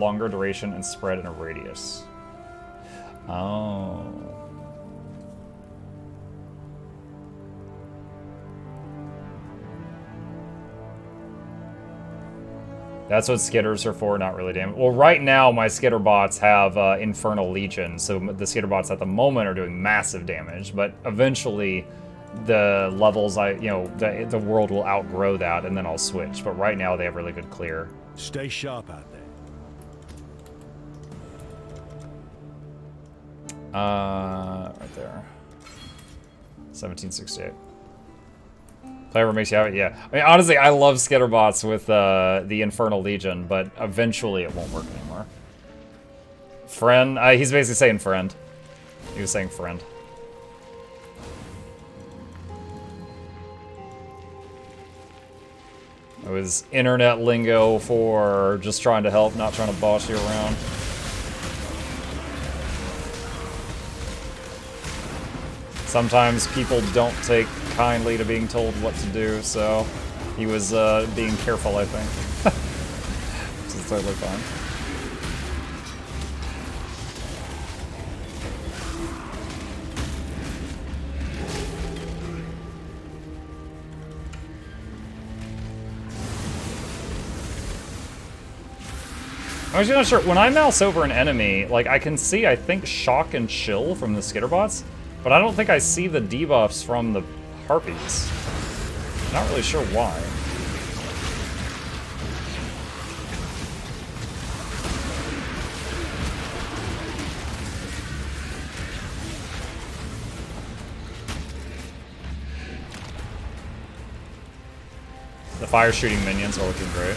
longer duration and spread in a radius. Oh. That's what skitters are for, not really damage. Well, right now my skitter bots have Infernal Legion, so the skitter bots at the moment are doing massive damage, but eventually the levels the world will outgrow that and then I'll switch. But right now they have really good clear. Stay sharp out there. Right there. 1768. Player makes you have it, yeah. I mean, honestly, I love skitterbots with the Infernal Legion, but eventually it won't work anymore. Friend? He's basically saying friend. He was saying friend. It was internet lingo for just trying to help, not trying to boss you around. Sometimes people don't take kindly to being told what to do, so he was being careful, I think. Which is totally fine. I'm actually not sure. When I mouse over an enemy, like, I can see, I think, shock and chill from the skitterbots, but I don't think I see the debuffs from the harpies. Not really sure why. The fire shooting minions are looking great.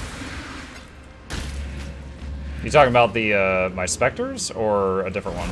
You talking about the my specters or a different one?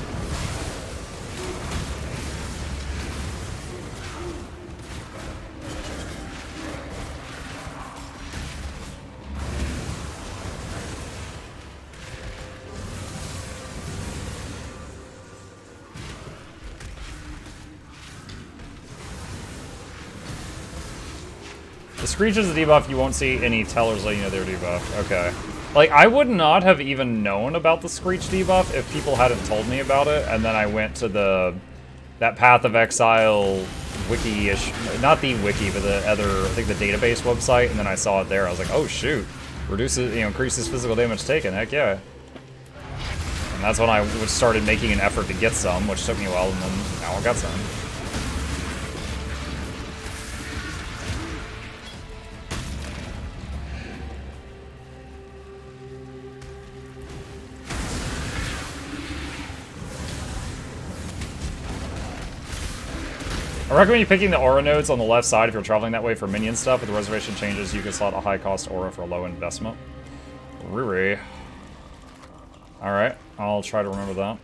The Screech is a debuff, you won't see any tellers letting you know they're debuffed. Okay. Like, I would not have even known about the Screech debuff if people hadn't told me about it, and then I went to that Path of Exile wiki-ish, not the wiki, but the other, I think the database website, and then I saw it there. I was like, oh shoot, reduces, increases physical damage taken, heck yeah. And that's when I started making an effort to get some, which took me a while, and then now I got some. I recommend you picking the aura nodes on the left side if you're traveling that way for minion stuff. With the reservation changes, you can slot a high-cost aura for a low investment. Riri. Alright, I'll try to remember that.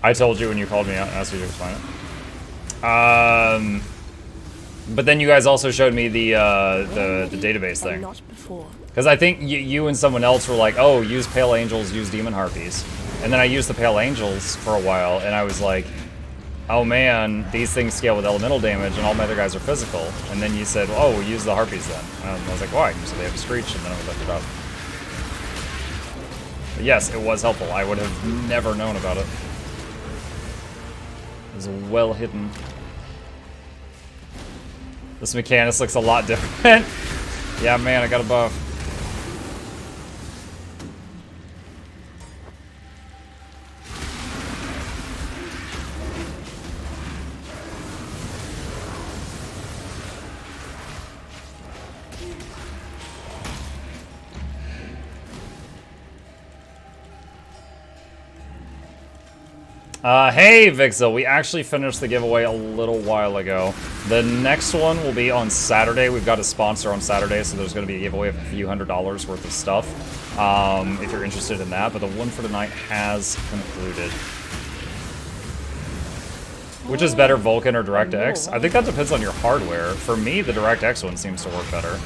I told you when you called me out and asked you to explain it. But then you guys also showed me the database thing. Not before. Because I think you and someone else were like, oh, use Pale Angels, use Demon Harpies. And then I used the Pale Angels for a while, and I was like, oh man, these things scale with elemental damage, and all my other guys are physical. And then you said, oh, we'll use the Harpies then. And I was like, why? You said they have a Screech, and then I looked it up. But yes, it was helpful. I would have never known about it. It was well hidden. This Mechanist looks a lot different. Yeah, man, I got a buff. Hey, Vixel, we actually finished the giveaway a little while ago. The next one will be on Saturday. We've got a sponsor on Saturday, so there's going to be a giveaway of a few $100s worth of stuff, if you're interested in that. But the one for tonight has concluded. Which is better, Vulcan or DirectX? I think that depends on your hardware. For me, the DirectX one seems to work better.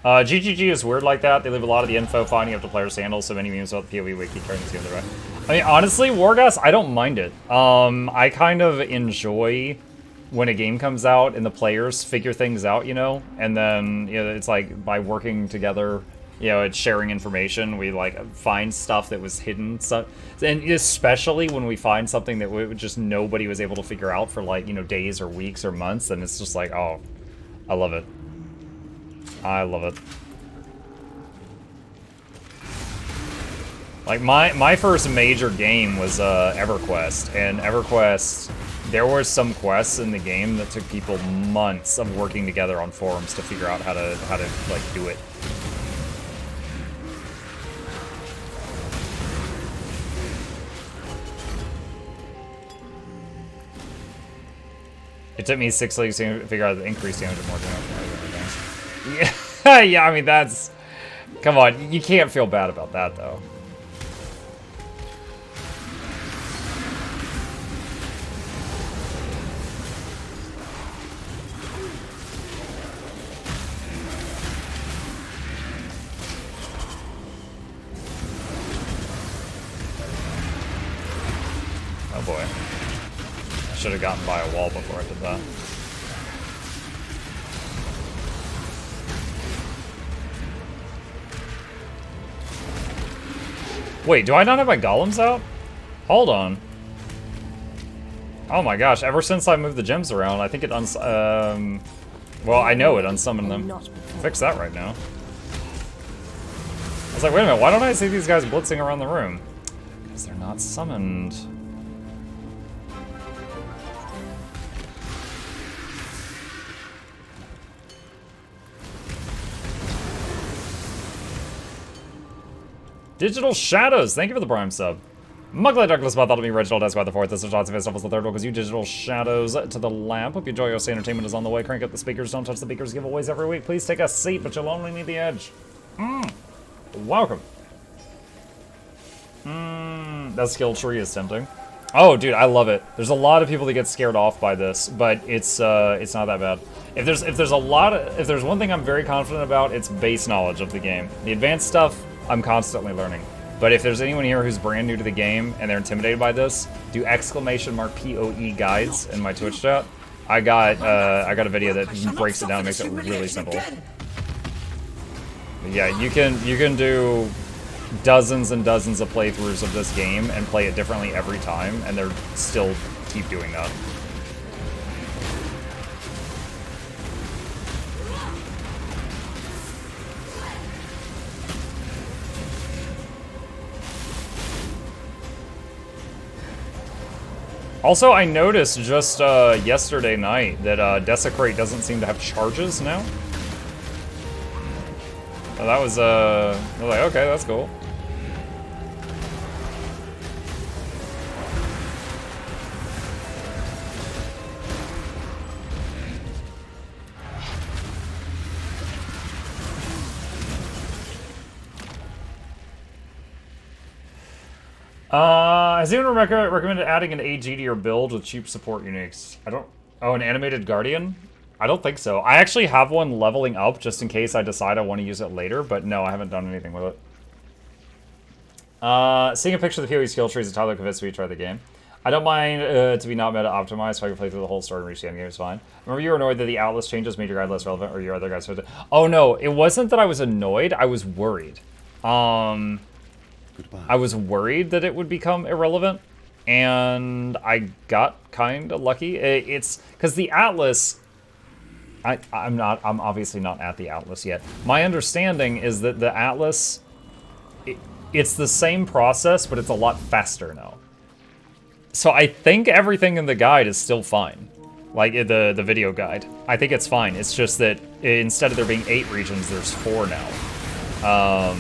GGG is weird like that. They leave a lot of the info finding up to players' handles, so many memes about the PoE wiki turning the other way. I mean, honestly, Wargas, I don't mind it. I kind of enjoy when a game comes out and the players figure things out, you know? And then, you know, it's like by working together, you know, it's sharing information. We, like, find stuff that was hidden. So, and especially when we find something that just nobody was able to figure out for, like, you know, days or weeks or months, and it's just like, oh, I love it. I love it. Like, my first major game was EverQuest, and EverQuest, there were some quests in the game that took people months of working together on forums to figure out how to like, do it. It took me 6 leagues to figure out the increased damage and more damage. Yeah, yeah, I mean, that's... Come on, you can't feel bad about that, though. Oh boy. I should have gotten by a wall before I did that. Wait, do I not have my golems out? Hold on. Oh my gosh, ever since I moved the gems around, I think it well, I know it unsummoned them. Fix that right now. I was like, wait a minute, why don't I see these guys blitzing around the room? Because they're not summoned. Digital Shadows, thank you for the Prime sub. Mukluk Douglas thought it'll be Reginald as by the fourth. This is lots of stuff was the third one because you Digital Shadows to the lamp. Hope you enjoy your stay. Entertainment is on the way. Crank up the speakers. Don't touch the speakers. Giveaways every week. Please take a seat, but you'll only need the edge. Welcome. That skill tree is tempting. Oh, dude, I love it. There's a lot of people that get scared off by this, but it's not that bad. If there's one thing I'm very confident about, it's base knowledge of the game. The advanced stuff, I'm constantly learning. But if there's anyone here who's brand new to the game and they're intimidated by this, do !POE guides in my Twitch chat. I got a video that breaks it down and makes it really simple. But yeah, you can do dozens and dozens of playthroughs of this game and play it differently every time, and they're still keep doing that. Also, I noticed just yesterday night that Desecrate doesn't seem to have charges now. So that was, I was like, okay, that's cool. Has anyone recommended adding an AG to your build with cheap support uniques? Oh, an animated guardian? I don't think so. I actually have one leveling up just in case I decide I want to use it later, but no, I haven't done anything with it. Seeing a picture of the PoE skill trees is entirely convinced me to try the game. I don't mind to be not meta optimized, so I can play through the whole story and reach the end game, it's fine. Remember you were annoyed that the Atlas changes made your guide less relevant, or your other guides? Oh no, it wasn't that I was annoyed, I was worried. Goodbye. I was worried that it would become irrelevant, and I got kind of lucky. It's because the Atlas, I'm obviously not at the Atlas yet. My understanding is that the Atlas, it's the same process, but it's a lot faster now. So I think everything in the guide is still fine. Like the video guide. I think it's fine. It's just that instead of there being 8 regions, there's 4 now.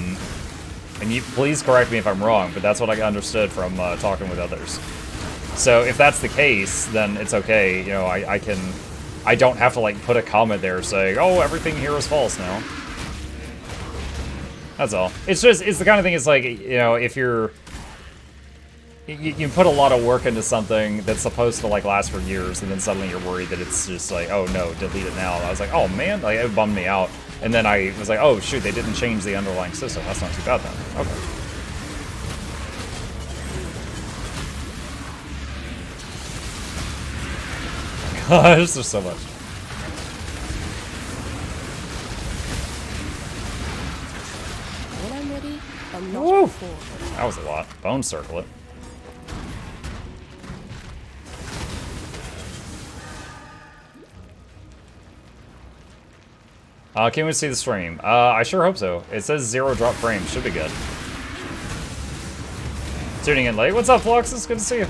And you please correct me if I'm wrong, but that's what I understood from talking with others. So if that's the case, then it's okay. You know, I don't have to like put a comment there saying, oh, everything here is false now. That's all. It's the kind of thing. It's like, you know, if you put a lot of work into something that's supposed to like last for years, and then suddenly you're worried that it's just like, oh no, delete it now. I was like, oh man, like it bummed me out. And then I was like, oh shoot, they didn't change the underlying system. That's not too bad then. Okay. Gosh, there's so much. When I'm ready, I'm not Woo! before. That was a lot. Bone circlet. Can't wait to see the stream. I sure hope so. It says 0 drop frames. Should be good. Tuning in late. What's up, Flux? It's good to see you.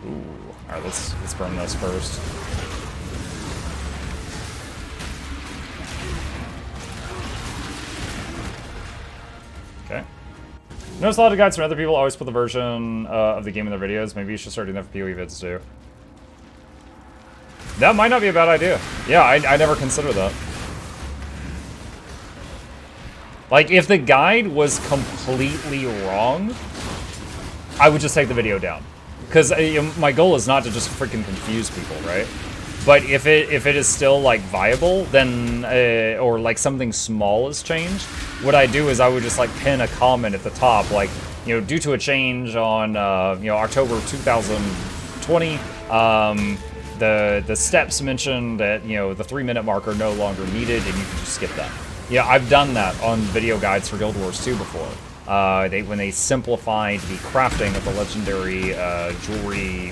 Ooh. Alright, let's burn this first. Okay. Notice a lot of guides from other people always put the version of the game in their videos. Maybe you should start doing that for PoE vids too. That might not be a bad idea. Yeah, I never considered that. Like, if the guide was completely wrong, I would just take the video down. Because my goal is not to just freaking confuse people, right? But if it is still, like, viable, then, or, like, something small has changed, what I do is I would just, like, pin a comment at the top, like, you know, due to a change on, you know, October 2020, the steps mentioned that, you know, the 3-minute mark are no longer needed, and you can just skip that. Yeah, I've done that on video guides for Guild Wars 2 before. When they simplified the crafting of the legendary jewelry,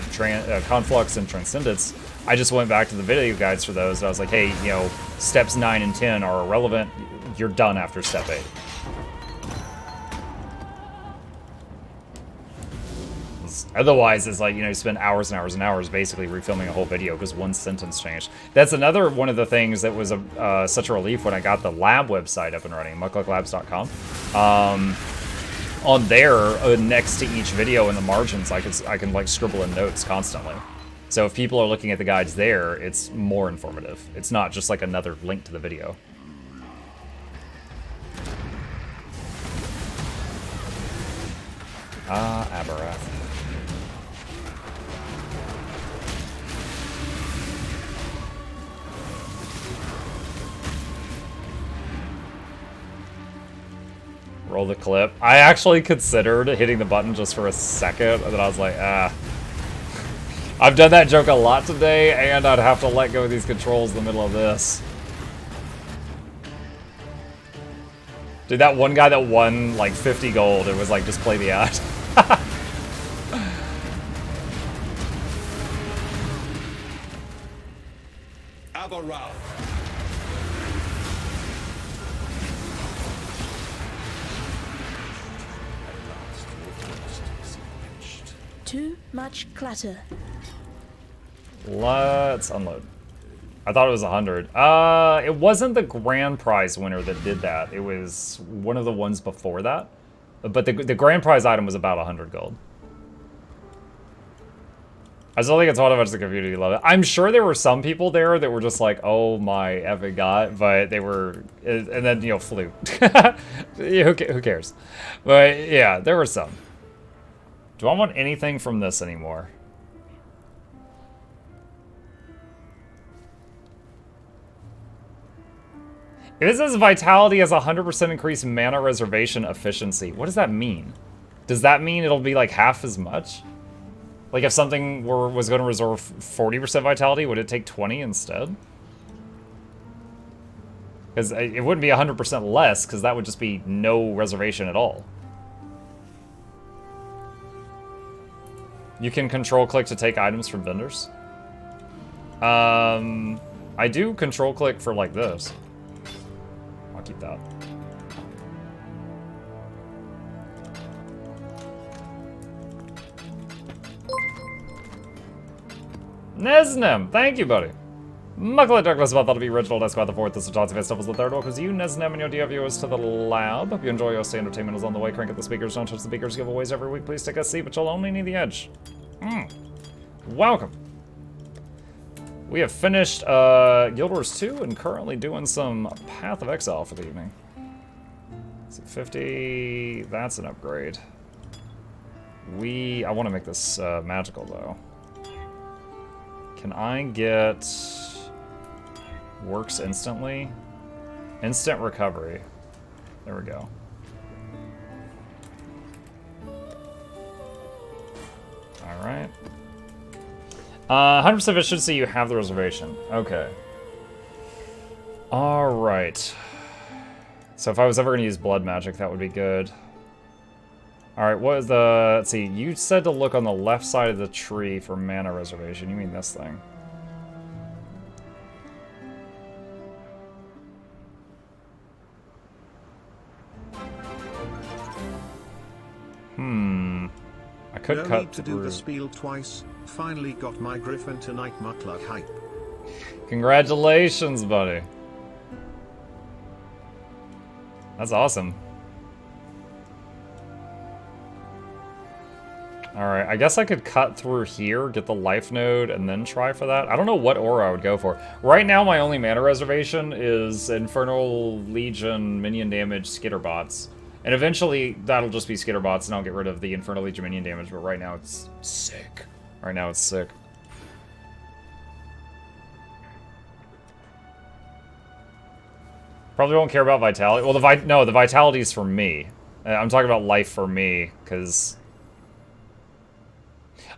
Conflux and Transcendence, I just went back to the video guides for those, and I was like, hey, you know, steps 9 and 10 are irrelevant. You're done after step 8. Otherwise, it's like, you know, you spend hours and hours and hours basically refilming a whole video because one sentence changed. That's another one of the things that was such a relief when I got the lab website up and running, mukluklabs.com. On there, next to each video in the margins, I can like scribble in notes constantly. So if people are looking at the guides there, it's more informative. It's not just like another link to the video. Abarath. Roll the clip. I actually considered hitting the button just for a second, and then I was like, ah. I've done that joke a lot today, and I'd have to let go of these controls in the middle of this. Dude, that one guy that won like 50 gold, it was like, just play the ad. Too much clutter. Let's unload. I thought it was 100. It wasn't the grand prize winner that did that. It was one of the ones before that. But the grand prize item was about 100 gold. I still think it's one of much the community love it. I'm sure there were some people there that were just like, oh my effing god, but they were, and then, you know, flew. Who cares? But yeah, there were some. Do I want anything from this anymore? If it says Vitality has 100% increased mana reservation efficiency, what does that mean? Does that mean it'll be like half as much? Like if something was going to reserve 40% Vitality, would it take 20 instead? Because it wouldn't be 100% less, because that would just be no reservation at all. You can control click to take items from vendors. I do control click for like this. I'll keep that. Nesnem, thank you, buddy. Mukluk Douglas about that to be original. That's about the fourth. This is Totsy Stuff was the third. Welcome to you, Nesnem, and your dear viewers to the lab. Hope you enjoy your stay. Entertainment is on the way. Crank at the speakers. Don't touch the speakers. Giveaways every week. Please take a seat, but you'll only need the edge. Welcome. We have finished Guild Wars 2 and currently doing some Path of Exile for the evening. So 50, that's an upgrade. I want to make this magical, though. Can I get... Works instantly? Instant recovery. There we go. Alright. 100% efficiency, you have the reservation. Okay. Alright. So if I was ever going to use blood magic, that would be good. Alright, what is the... Let's see, you said to look on the left side of the tree for mana reservation. You mean this thing. I could cut need to do the spiel twice. Finally got my Griffin tonight Mukluk hype. Congratulations, buddy. That's awesome. Alright, I guess I could cut through here, get the life node, and then try for that. I don't know what aura I would go for. Right now, my only mana reservation is Infernal Legion minion damage skitterbots. And eventually, that'll just be skitterbots, and I'll get rid of the Infernal Legion minion damage, but right now it's sick. Right now it's sick. Probably won't care about Vitality. Well, the Vitality's for me. I'm talking about life for me, because...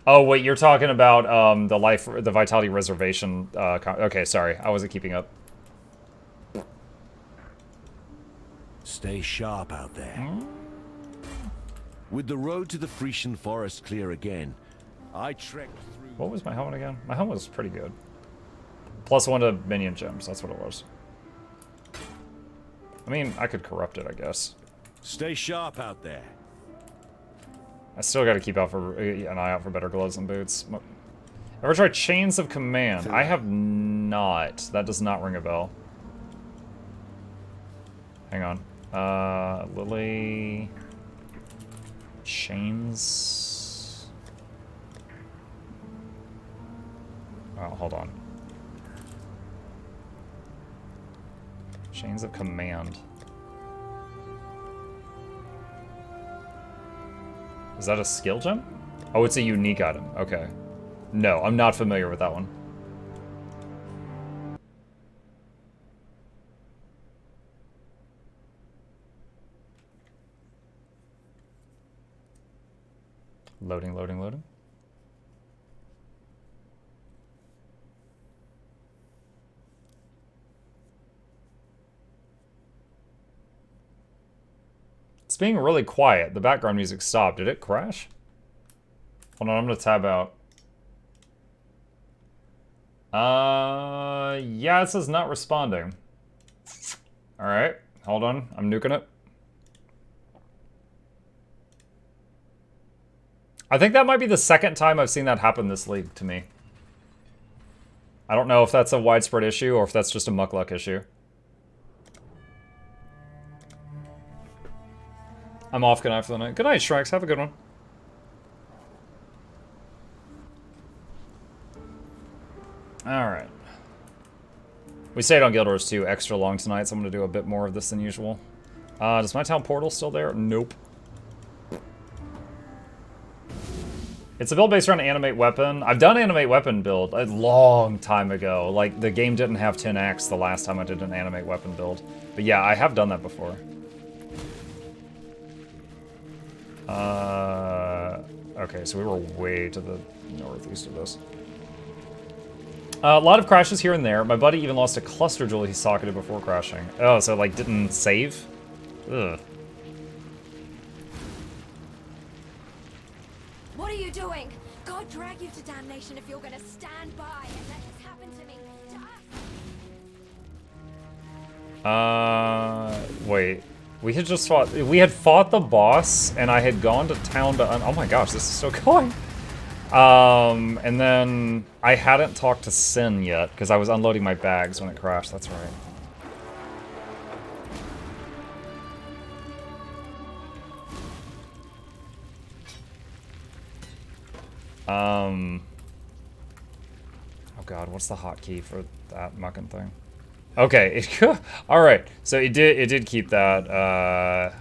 Oh, wait, you're talking about the Vitality reservation. Okay, sorry, I wasn't keeping up. Stay sharp out there. With the road to the Frisian forest clear again, I trekked through... What was my helmet again? My helmet was pretty good. +1 to minion gems, that's what it was. I mean, I could corrupt it, I guess. Stay sharp out there. I still gotta keep out for an eye out for better gloves and boots. Ever tried Chains of Command? I have not. That does not ring a bell. Hang on. Lily... Chains... Oh, hold on. Chains of Command. Is that a skill gem? Oh, it's a unique item. Okay. No, I'm not familiar with that one. Loading, loading, loading. It's being really quiet. The background music stopped. Did it crash? Hold on, I'm gonna tab out. Yeah, it says not responding. Alright, hold on. I'm nuking it. I think that might be the second time I've seen that happen this league to me. I don't know if that's a widespread issue or if that's just a Mukluk issue. I'm off. Good night for the night. Good night, Shreks. Have a good one. Alright. We stayed on Guild Wars 2 extra long tonight, so I'm going to do a bit more of this than usual. Does my town portal still there? Nope. It's a build based around Animate Weapon. I've done Animate Weapon build a long time ago. Like, the game didn't have 10x the last time I did an Animate Weapon build. But yeah, I have done that before. Okay, so we were way to the northeast of this. A lot of crashes here and there. My buddy even lost a cluster jewel he socketed before crashing. Oh, so like didn't save? Ugh. What are you doing? God drag you to damnation if you're gonna stand by and let this happen to me. To us. Wait. We had just fought. We had fought the boss, and I had gone to town to. Oh my gosh, this is still going. And then I hadn't talked to Sin yet because I was unloading my bags when it crashed. That's right. Oh god, what's the hotkey for that mucking thing? Okay, all right. So it did keep that.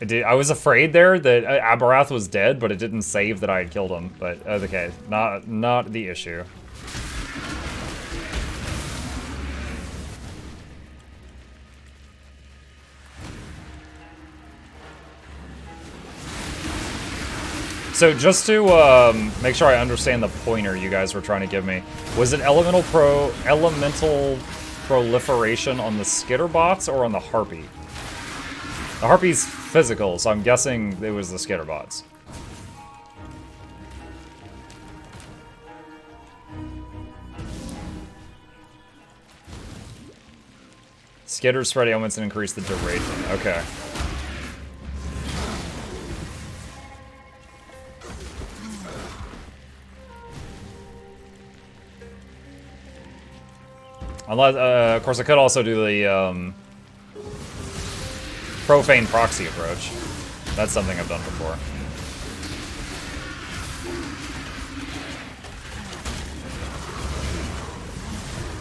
I was afraid there that Abarath was dead, but it didn't save that I had killed him. But okay, not the issue. So just to make sure I understand the pointer you guys were trying to give me, was it elemental proliferation on the skitterbots or on the harpy? The harpy's physical, so I'm guessing it was the skitterbots. Skitters spread ailments and increase the duration. Okay. Unless, of course, I could also do the profane proxy approach. That's something I've done before.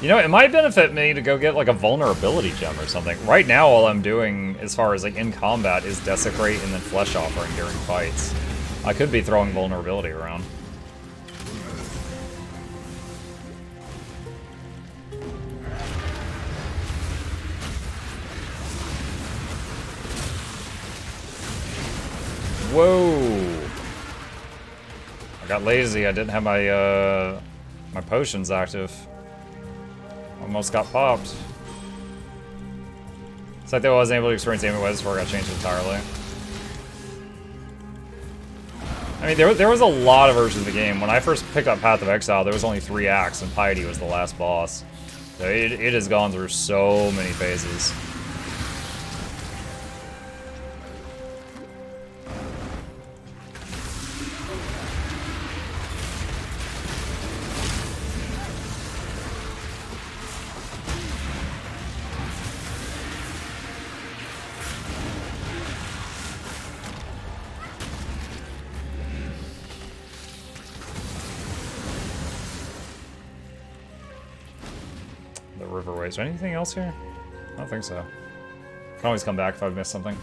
You know, it might benefit me to go get like a vulnerability gem or something. Right now, all I'm doing, as far as like in combat, is desecrate and then flesh offering during fights. I could be throwing vulnerability around. Whoa! I got lazy. I didn't have my my potions active. Almost got popped. It's like I wasn't able to experience aiming weapons before I got changed entirely. I mean, there was a lot of versions of the game. When I first picked up Path of Exile, there was only 3 acts, and Piety was the last boss. So it has gone through so many phases. Is there anything else here? I don't think so. Can always come back if I've missed something.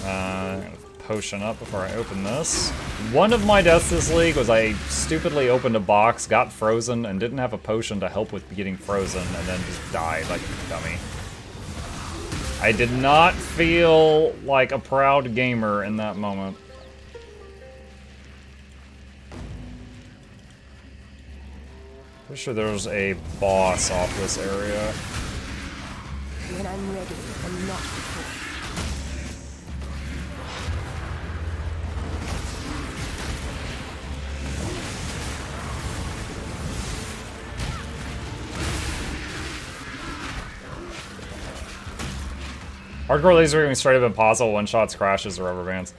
I'm gonna potion up before I open this. One of my deaths this league was I stupidly opened a box, got frozen, and didn't have a potion to help with getting frozen, and then just died like a dummy. I did not feel like a proud gamer in that moment. Pretty sure there's a boss off this area. When I'm ready, I'm not before. Hardcore laser beam straight up impossible, one-shots, crashes, or rubber bands.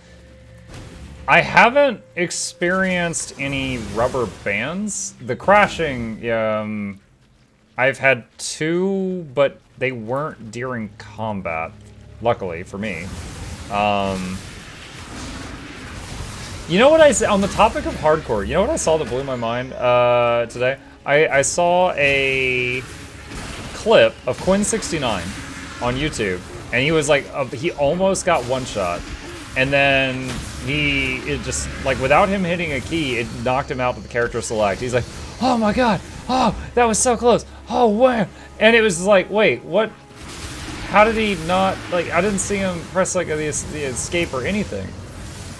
I haven't experienced any rubber bands. The crashing, I've had 2, but they weren't during combat, luckily for me. You know what I said, on the topic of hardcore, you know what I saw that blew my mind today? I saw a clip of Quinn69 on YouTube, and he was like, he almost got one-shot. And then it just, like, without him hitting a key, it knocked him out with the character select. He's like, oh my god, oh, that was so close, oh, where? And it was like, wait, what? How did he not, like, I didn't see him press, like, the escape or anything.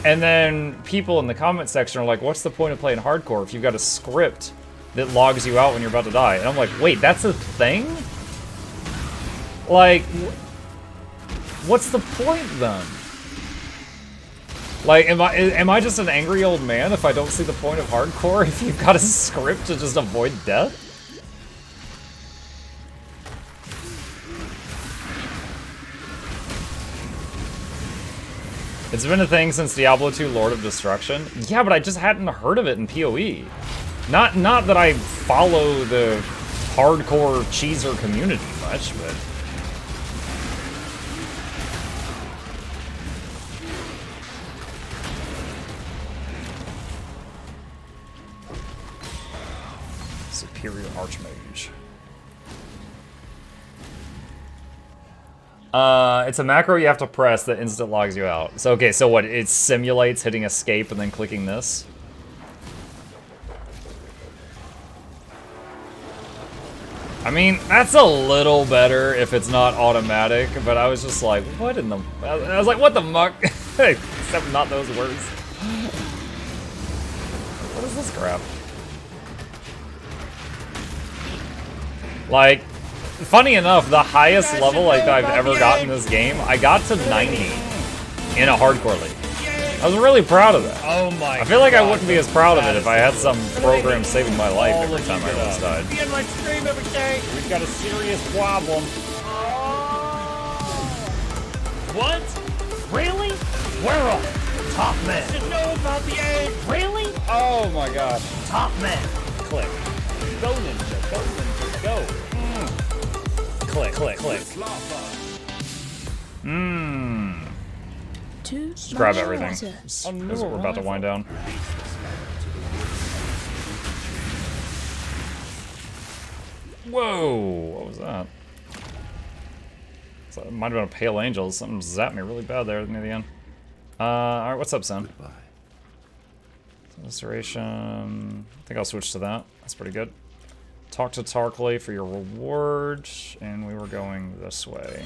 And then people in the comment section are like, what's the point of playing hardcore if you've got a script that logs you out when you're about to die? And I'm like, wait, that's a thing? Like, what's the point then? Like, am I just an angry old man if I don't see the point of hardcore if you've got a script to just avoid death? It's been a thing since Diablo 2 Lord of Destruction. Yeah, but I just hadn't heard of it in PoE. Not that I follow the hardcore cheeser community much, but... Imperial Archmage. It's a macro you have to press that instant logs you out. So, okay, so what? It simulates hitting escape and then clicking this? I mean, that's a little better if it's not automatic, but I was just like, what in the... I was like, what the muck? Except not those words. What is this crap? Like, funny enough, the highest level like that I've ever gotten in this game, I got to 90 in a hardcore league. I was really proud of that. Oh my! I feel like I wouldn't be as proud of it if I had some program saving my life every time I almost died. Be in my stream every day. We've got a serious problem. What? Really? We're all top men. You know about the aid. Really? Oh my gosh. Top men. Click. Go ninja. Go ninja. Go. Click. Click. Click. Mmm. Just grab everything. As we're about to wind down. Whoa! What was that? So it might have been a Pale Angel. Something zapped me really bad there near the end. Alright, what's up, son? Restoration. I think I'll switch to that. That's pretty good. Talk to Tarkley for your reward. And we were going this way.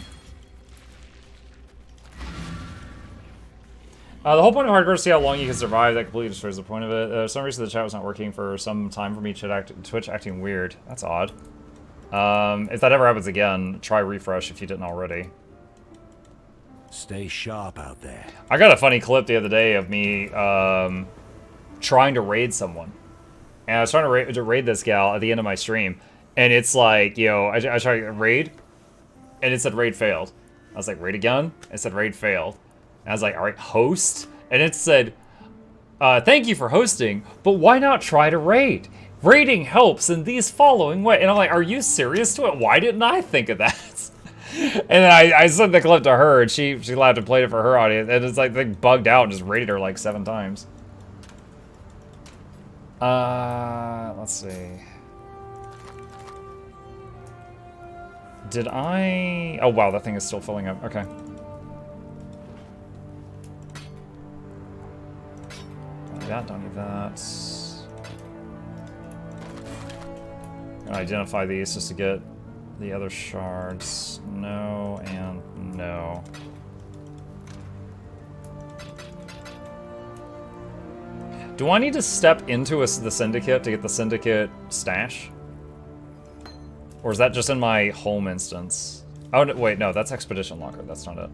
The whole point of hardcore is to see how long you can survive. That completely destroys the point of it. For some reason the chat was not working for some time for me. Twitch acting weird. That's odd. If that ever happens again, try refresh if you didn't already. Stay sharp out there. I got a funny clip the other day of me trying to raid someone. And I was trying to raid this gal at the end of my stream. And it's like, you know, I tried to raid. And it said raid failed. I was like, raid again? It said raid failed. And I was like, all right, host. And it said, thank you for hosting, but why not try to raid? Raiding helps in these following ways. And I'm like, are you serious to it? Why didn't I think of that? And then I sent the clip to her, and she allowed to play it for her audience. And it's like they bugged out and just raided her like 7 times. Let's see. Did I... Oh, wow, that thing is still filling up. Okay. Don't need that. And identify these just to get the other shards. No and no. Do I need to step into the syndicate to get the syndicate stash? Or is that just in my home instance? Oh, no, wait, no, that's Expedition Locker. That's not it.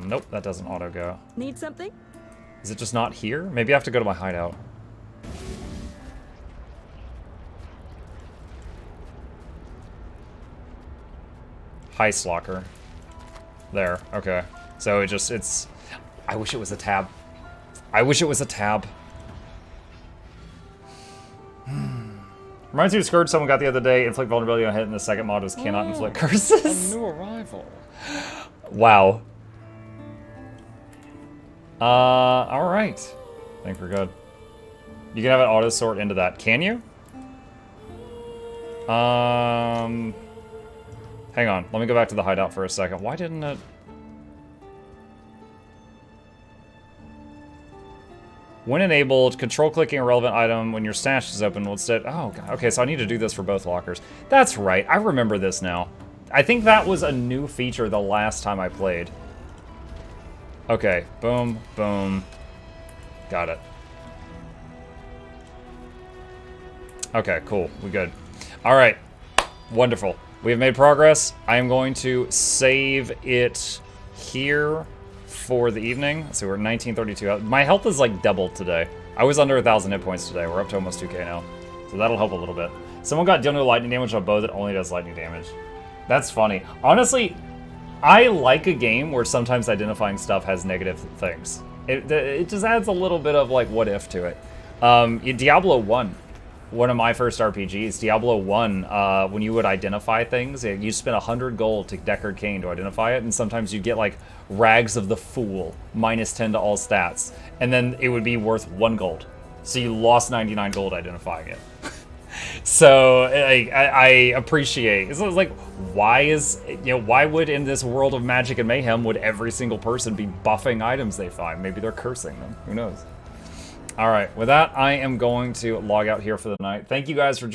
Nope, that doesn't auto go. Need something? Is it just not here? Maybe I have to go to my hideout. Heist locker. There, okay. So it's... I wish it was a tab. I wish it was a tab. Reminds me of Scourge someone got the other day. Inflict vulnerability on hit, and the second mod was cannot inflict curses. A new arrival. Wow. Alright. I think we're good. You can have it auto sort into that. Can you? Hang on. Let me go back to the hideout for a second. Why didn't it... When enabled, control clicking a relevant item when your stash is open will instead... Oh, God. Okay, so I need to do this for both lockers. That's right. I remember this now. I think that was a new feature the last time I played. Okay. Boom, boom. Got it. Okay, cool. We good. All right. Wonderful. We have made progress. I am going to save it here for the evening. So we're at 1932. My health is like doubled today. I was under 1,000 hit points today. We're up to almost 2k now. So that'll help a little bit. Someone got deal no lightning damage on a bow that only does lightning damage. That's funny. Honestly, I like a game where sometimes identifying stuff has negative things. It just adds a little bit of like what if to it. Diablo 1. One of my first RPGs, Diablo 1, when you would identify things, you spent 100 gold to Deckard Cain to identify it, and sometimes you get like Rags of the Fool, -10 to all stats, and then it would be worth 1 gold. So you lost 99 gold identifying it. So I appreciate. It's like, why would in this world of magic and mayhem would every single person be buffing items they find? Maybe they're cursing them. Who knows? All right, with that, I am going to log out here for the night. Thank you guys for joining.